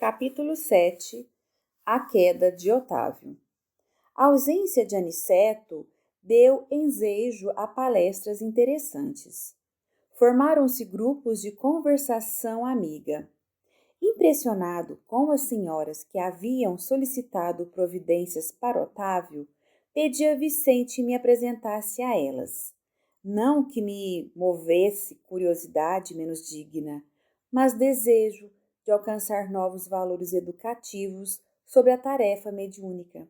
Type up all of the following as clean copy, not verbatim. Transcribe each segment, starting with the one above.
Capítulo 7. A queda de Otávio. A ausência de Aniceto deu ensejo a palestras interessantes. Formaram-se grupos de conversação amiga. Impressionado com as senhoras que haviam solicitado providências para Otávio, pedi a Vicente me apresentasse a elas. Não que me movesse curiosidade menos digna, mas desejo de alcançar novos valores educativos sobre a tarefa mediúnica,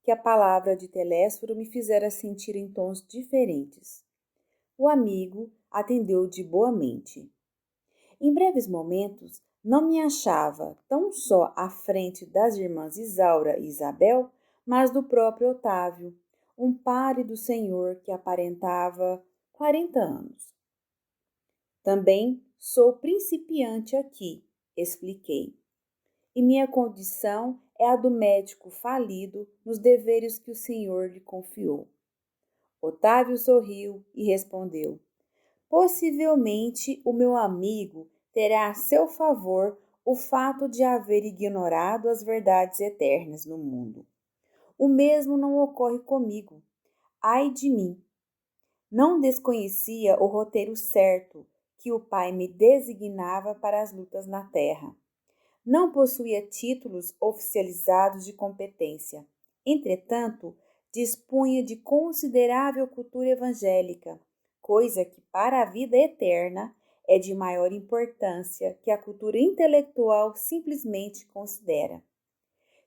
que a palavra de Telésforo me fizera sentir em tons diferentes. O amigo atendeu de boa mente. Em breves momentos, não me achava tão só à frente das irmãs Isaura e Isabel, mas do próprio Otávio, um pálido senhor que aparentava 40 anos. Também sou principiante aqui, expliquei, e minha condição é a do médico falido nos deveres que o senhor lhe confiou. Otávio sorriu e respondeu: possivelmente o meu amigo terá a seu favor o fato de haver ignorado as verdades eternas no mundo. O mesmo não ocorre comigo. Ai de mim! Não desconhecia o roteiro certo que o pai me designava para as lutas na terra. Não possuía títulos oficializados de competência. Entretanto, dispunha de considerável cultura evangélica, coisa que para a vida eterna é de maior importância que a cultura intelectual simplesmente considera.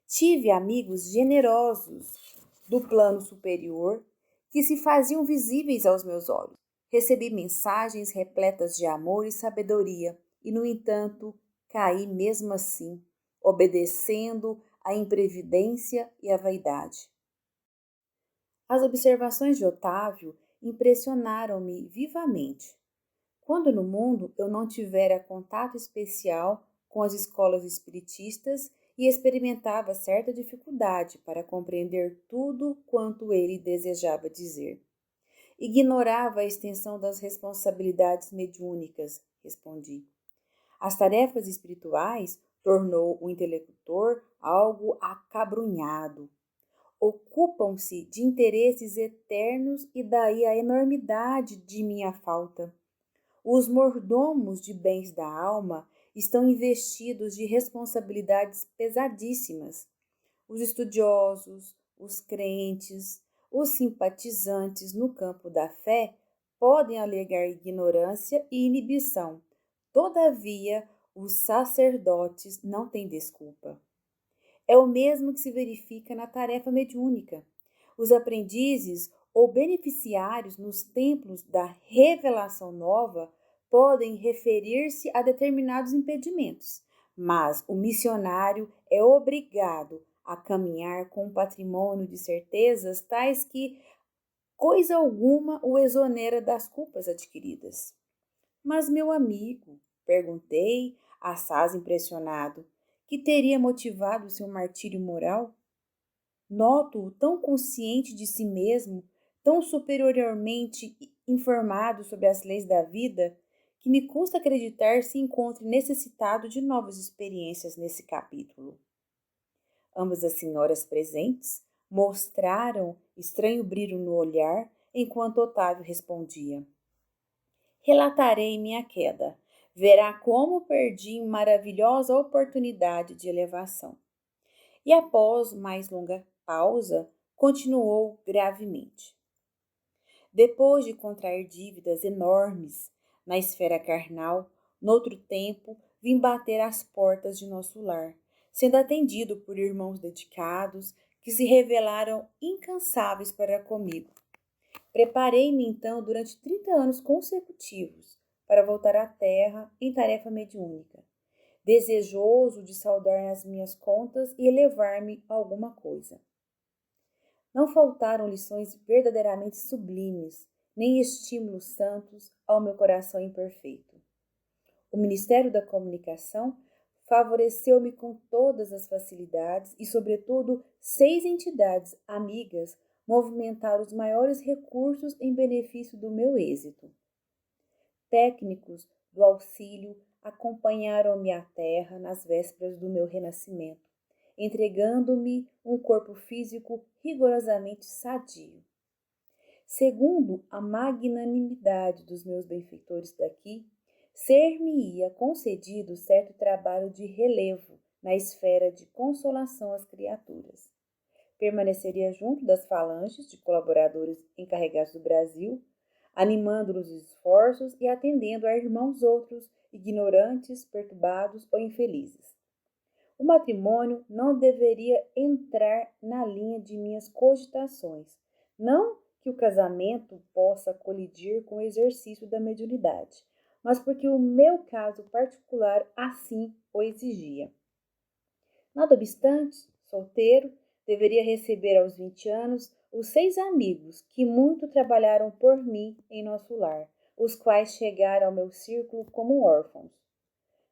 Tive amigos generosos do plano superior que se faziam visíveis aos meus olhos. Recebi mensagens repletas de amor e sabedoria e, no entanto, caí mesmo assim, obedecendo à imprevidência e à vaidade. As observações de Otávio impressionaram-me vivamente. Quando no mundo eu não tivera contato especial com as escolas espiritistas e experimentava certa dificuldade para compreender tudo quanto ele desejava dizer. Ignorava a extensão das responsabilidades mediúnicas, respondi. As tarefas espirituais tornou o interlocutor algo acabrunhado. Ocupam-se de interesses eternos e daí a enormidade de minha falta. Os mordomos de bens da alma estão investidos de responsabilidades pesadíssimas. Os estudiosos, os crentes, os simpatizantes no campo da fé podem alegar ignorância e inibição. Todavia, os sacerdotes não têm desculpa. É o mesmo que se verifica na tarefa mediúnica. Os aprendizes ou beneficiários nos templos da revelação nova podem referir-se a determinados impedimentos, mas o missionário é obrigado a caminhar com um patrimônio de certezas tais que coisa alguma o exonera das culpas adquiridas. Mas, meu amigo, perguntei, assaz impressionado, que teria motivado o seu martírio moral? Noto-o tão consciente de si mesmo, tão superiormente informado sobre as leis da vida, que me custa acreditar se encontre necessitado de novas experiências nesse capítulo. Ambas as senhoras presentes mostraram estranho brilho no olhar, enquanto Otávio respondia. Relatarei minha queda. Verá como perdi maravilhosa oportunidade de elevação. E após mais longa pausa, continuou gravemente. Depois de contrair dívidas enormes na esfera carnal, noutro tempo vim bater às portas de nosso lar, sendo atendido por irmãos dedicados que se revelaram incansáveis para comigo. Preparei-me então durante 30 anos consecutivos para voltar à terra em tarefa mediúnica, desejoso de saldar nas minhas contas e elevar-me a alguma coisa. Não faltaram lições verdadeiramente sublimes, nem estímulos santos ao meu coração imperfeito. O Ministério da Comunicação favoreceu-me com todas as facilidades e, sobretudo, 6 entidades amigas movimentaram os maiores recursos em benefício do meu êxito. Técnicos do auxílio acompanharam-me à terra nas vésperas do meu renascimento, entregando-me um corpo físico rigorosamente sadio. Segundo a magnanimidade dos meus benfeitores daqui, ser-me-ia concedido certo trabalho de relevo na esfera de consolação às criaturas. Permaneceria junto das falanges de colaboradores encarregados do Brasil, animando-nos os esforços e atendendo a irmãos outros, ignorantes, perturbados ou infelizes. O matrimônio não deveria entrar na linha de minhas cogitações, não que o casamento possa colidir com o exercício da mediunidade, mas porque o meu caso particular assim o exigia. Nada obstante, solteiro, deveria receber aos 20 anos os 6 amigos que muito trabalharam por mim em nosso lar, os quais chegaram ao meu círculo como órfãos.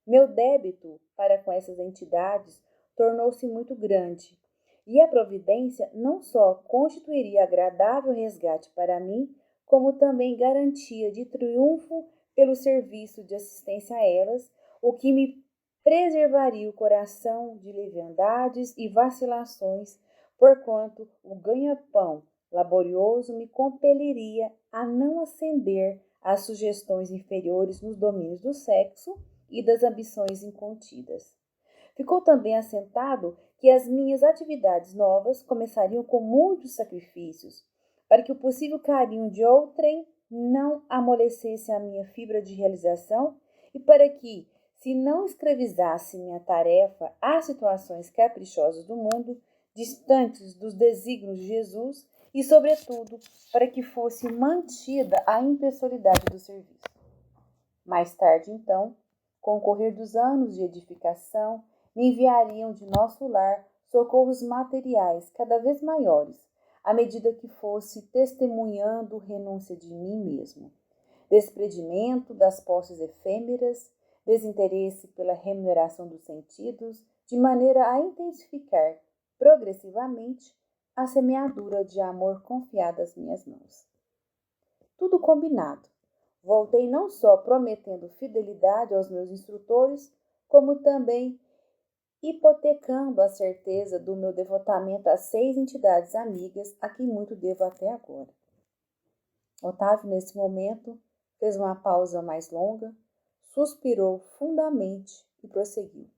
Meu débito para com essas entidades tornou-se muito grande, e a providência não só constituiria agradável resgate para mim, como também garantia de triunfo pelo serviço de assistência a elas, o que me preservaria o coração de leviandades e vacilações, porquanto o ganha-pão laborioso me compeliria a não acender às sugestões inferiores nos domínios do sexo e das ambições incontidas. Ficou também assentado que as minhas atividades novas começariam com muitos sacrifícios, para que o possível carinho de outrem não amolecesse a minha fibra de realização e para que, se não escravizasse minha tarefa às situações caprichosas do mundo, distantes dos desígnios de Jesus, e, sobretudo, para que fosse mantida a impessoalidade do serviço. Mais tarde, então, com o correr dos anos de edificação, me enviariam de nosso lar socorros materiais cada vez maiores, à medida que fosse testemunhando renúncia de mim mesmo, desprendimento das posses efêmeras, desinteresse pela remuneração dos sentidos, de maneira a intensificar progressivamente a semeadura de amor confiada às minhas mãos. Tudo combinado. Voltei não só prometendo fidelidade aos meus instrutores, como também hipotecando a certeza do meu devotamento a 6 entidades amigas, a quem muito devo até agora. Otávio, nesse momento, fez uma pausa mais longa, suspirou fundamente e prosseguiu.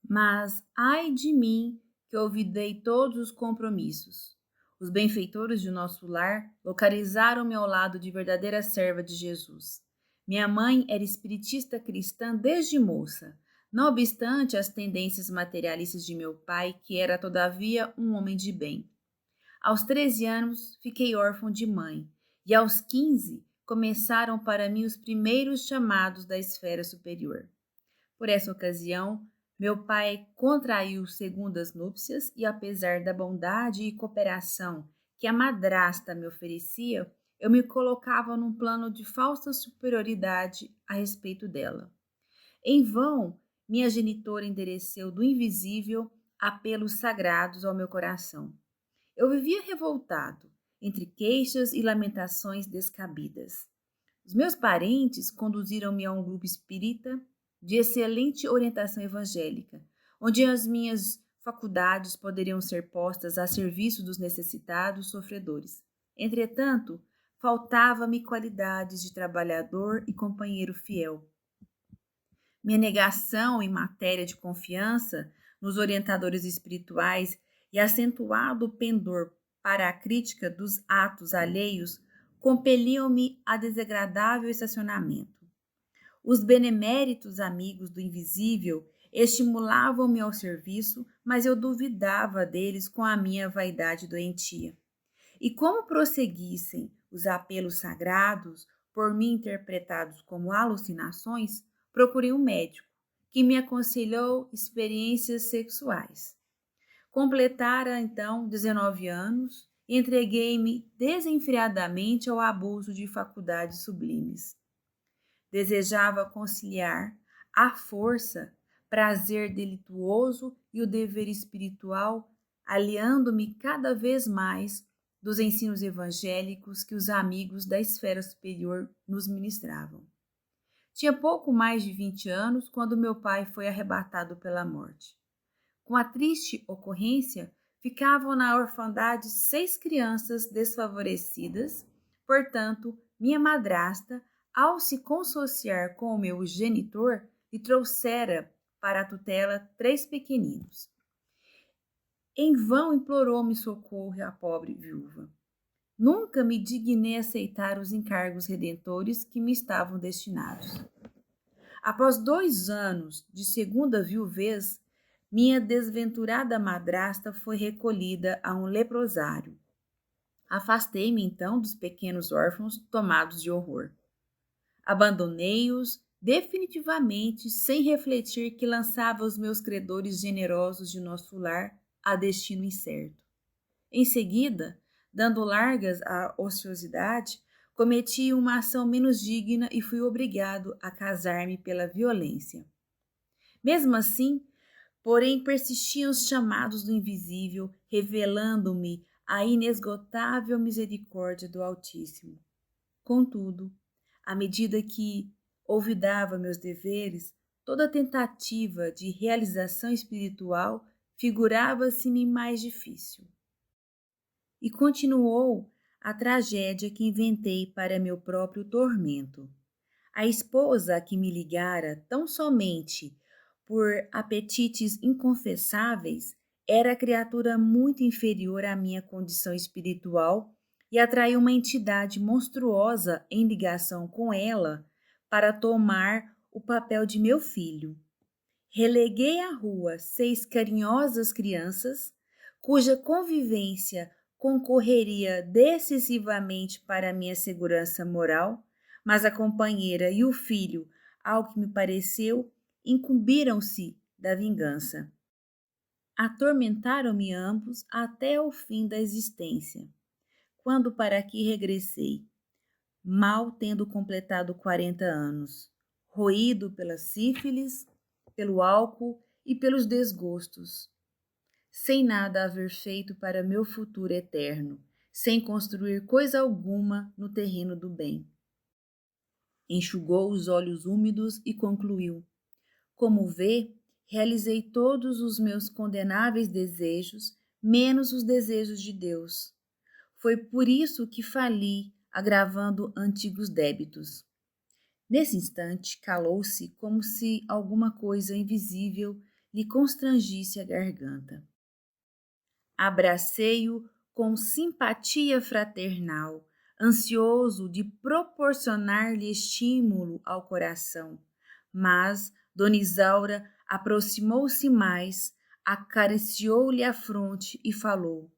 Mas, ai de mim, que olvidei todos os compromissos. Os benfeitores de nosso lar localizaram-me ao lado de verdadeira serva de Jesus. Minha mãe era espiritista cristã desde moça, não obstante as tendências materialistas de meu pai, que era todavia um homem de bem. Aos 13 anos, fiquei órfão de mãe, e aos 15 começaram para mim os primeiros chamados da esfera superior. Por essa ocasião, meu pai contraiu segundas núpcias e, apesar da bondade e cooperação que a madrasta me oferecia, eu me colocava num plano de falsa superioridade a respeito dela. Em vão, minha genitora endereceu do invisível apelos sagrados ao meu coração. Eu vivia revoltado, entre queixas e lamentações descabidas. Os meus parentes conduziram-me a um grupo espírita de excelente orientação evangélica, onde as minhas faculdades poderiam ser postas a serviço dos necessitados sofredores. Entretanto, faltava-me qualidades de trabalhador e companheiro fiel. Minha negação em matéria de confiança nos orientadores espirituais e acentuado pendor para a crítica dos atos alheios compeliam-me a desagradável estacionamento. Os beneméritos amigos do invisível estimulavam-me ao serviço, mas eu duvidava deles com a minha vaidade doentia. E como prosseguissem os apelos sagrados, por mim interpretados como alucinações, procurei um médico, que me aconselhou experiências sexuais. Completara, então, 19 anos e entreguei-me desenfreadamente ao abuso de faculdades sublimes. Desejava conciliar, à força, prazer delituoso e o dever espiritual, aliando-me cada vez mais dos ensinos evangélicos que os amigos da esfera superior nos ministravam. Tinha pouco mais de 20 anos quando meu pai foi arrebatado pela morte. Com a triste ocorrência, ficavam na orfandade 6 crianças desfavorecidas, portanto, minha madrasta, ao se consociar com o meu genitor, lhe trouxera para a tutela 3 pequeninos. Em vão implorou-me socorro a pobre viúva. Nunca me dignei aceitar os encargos redentores que me estavam destinados. Após 2 anos de segunda viuvez, minha desventurada madrasta foi recolhida a um leprosário. Afastei-me então dos pequenos órfãos tomados de horror. Abandonei-os definitivamente, sem refletir que lançava os meus credores generosos de nosso lar a destino incerto. Em seguida, dando largas à ociosidade, cometi uma ação menos digna e fui obrigado a casar-me pela violência. Mesmo assim, porém, persistiam os chamados do invisível, revelando-me a inesgotável misericórdia do Altíssimo. Contudo, à medida que olvidava meus deveres, toda tentativa de realização espiritual figurava-se-me mais difícil. E continuou a tragédia que inventei para meu próprio tormento. A esposa a que me ligara tão somente por apetites inconfessáveis era criatura muito inferior à minha condição espiritual e atraiu uma entidade monstruosa em ligação com ela para tomar o papel de meu filho. Releguei à rua 6 carinhosas crianças, cuja convivência concorreria decisivamente para a minha segurança moral, mas a companheira e o filho, ao que me pareceu, incumbiram-se da vingança. Atormentaram-me ambos até o fim da existência, quando para aqui regressei, mal tendo completado 40 anos, roído pela sífilis, pelo álcool e pelos desgostos, sem nada haver feito para meu futuro eterno, sem construir coisa alguma no terreno do bem. Enxugou os olhos úmidos e concluiu: como vê, realizei todos os meus condenáveis desejos, menos os desejos de Deus. Foi por isso que fali, agravando antigos débitos. Nesse instante, calou-se como se alguma coisa invisível lhe constrangisse a garganta. Abracei-o com simpatia fraternal, ansioso de proporcionar-lhe estímulo ao coração, mas Dona Isaura aproximou-se mais, acariciou-lhe a fronte e falou: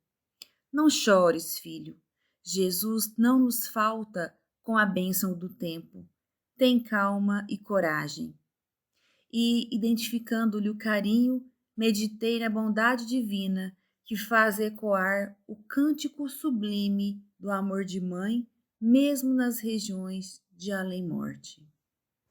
não chores, filho. Jesus não nos falta com a bênção do tempo. Tem calma e coragem. E, identificando-lhe o carinho, meditei na bondade divina que faz ecoar o cântico sublime do amor de mãe, mesmo nas regiões de além-morte.